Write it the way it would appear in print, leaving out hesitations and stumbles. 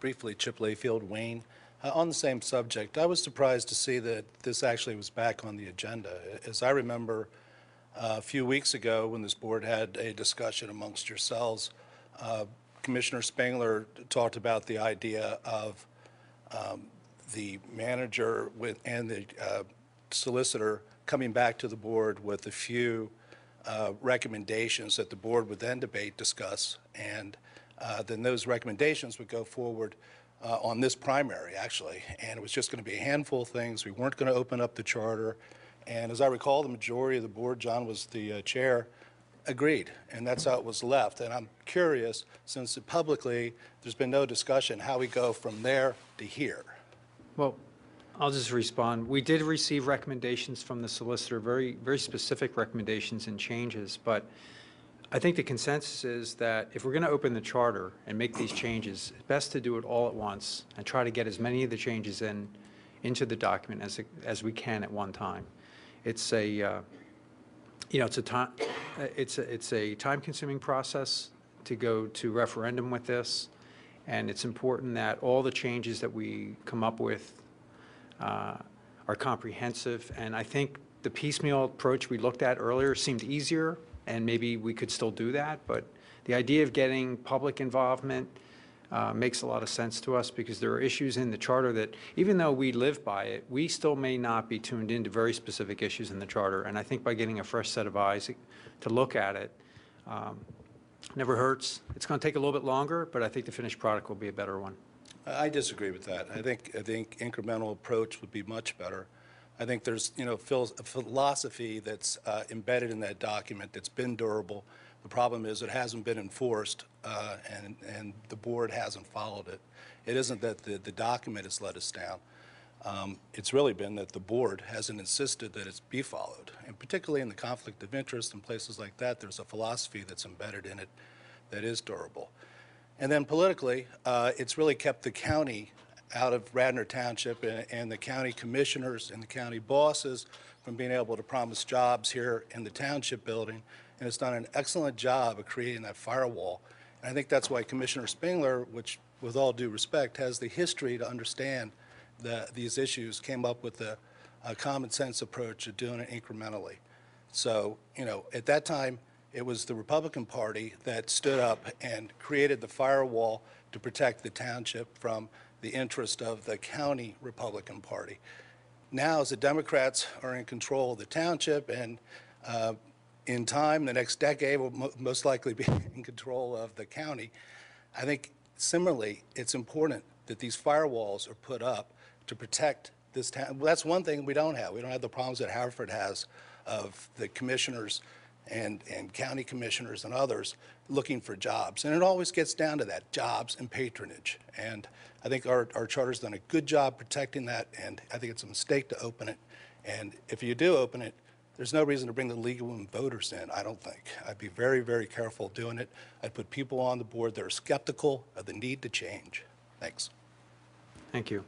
briefly, Chip Layfield, Wayne. On the same subject, I was surprised to see that this actually was back on the agenda. As I remember, a few weeks ago when this board had a discussion amongst yourselves, Commissioner Spangler talked about the idea of the manager and the solicitor coming back to the board with a few recommendations that the board would then debate, discuss, and then those recommendations would go forward on this primary, actually. And it was just going to be a handful of things. We weren't going to open up the charter. And as I recall, the majority of the board, John was the chair, agreed. And that's how it was left. And I'm curious, since publicly there's been no discussion, how we go from there to here. Well, I'll just respond. We did receive recommendations from the solicitor, very specific recommendations and changes, but I think the consensus is that if we're going to open the charter and make these changes, it's best to do it all at once and try to get as many of the changes into the document as we can at one time. It's a it's a time-consuming process to go to referendum with this, and it's important that all the changes that we come up with are comprehensive. And I think the piecemeal approach we looked at earlier seemed easier, and maybe we could still do that. But the idea of getting public involvement makes a lot of sense to us, because there are issues in the charter that, even though we live by it, we still may not be tuned into very specific issues in the charter. And I think by getting a fresh set of eyes to look at it never hurts. It's going to take a little bit longer, but I think the finished product will be a better one. I disagree with that. I think incremental approach would be much better. I think there's a philosophy that's embedded in that document that's been durable. The problem is it hasn't been enforced, and the board hasn't followed it. It isn't that the document has let us down. It's really been that the board hasn't insisted that it be followed. And particularly in the conflict of interest and places like that, there's a philosophy that's embedded in it that is durable. And then politically, it's really kept the county out of Radnor Township and the county commissioners and the county bosses from being able to promise jobs here in the township building. And it's done an excellent job of creating that firewall. And I think that's why Commissioner Spangler, which with all due respect, has the history to understand these issues, came up with a common sense approach of doing it incrementally. So, at that time, it was the Republican Party that stood up and created the firewall to protect the township from the interest of the county Republican Party. Now, as the Democrats are in control of the township, and in time, the next decade will most likely be in control of the county, I think similarly, it's important that these firewalls are put up to protect this town. Well, that's one thing we don't have. We don't have the problems that Haverford has of the commissioners and county commissioners and others looking for jobs. And it always gets down to that, jobs and patronage. And I think our charter's done a good job protecting that, and I think it's a mistake to open it. And if you do open it, there's no reason to bring the League of Women Voters in, I don't think. I'd be very, very careful doing it. I'd put people on the board that are skeptical of the need to change. Thanks. Thank you.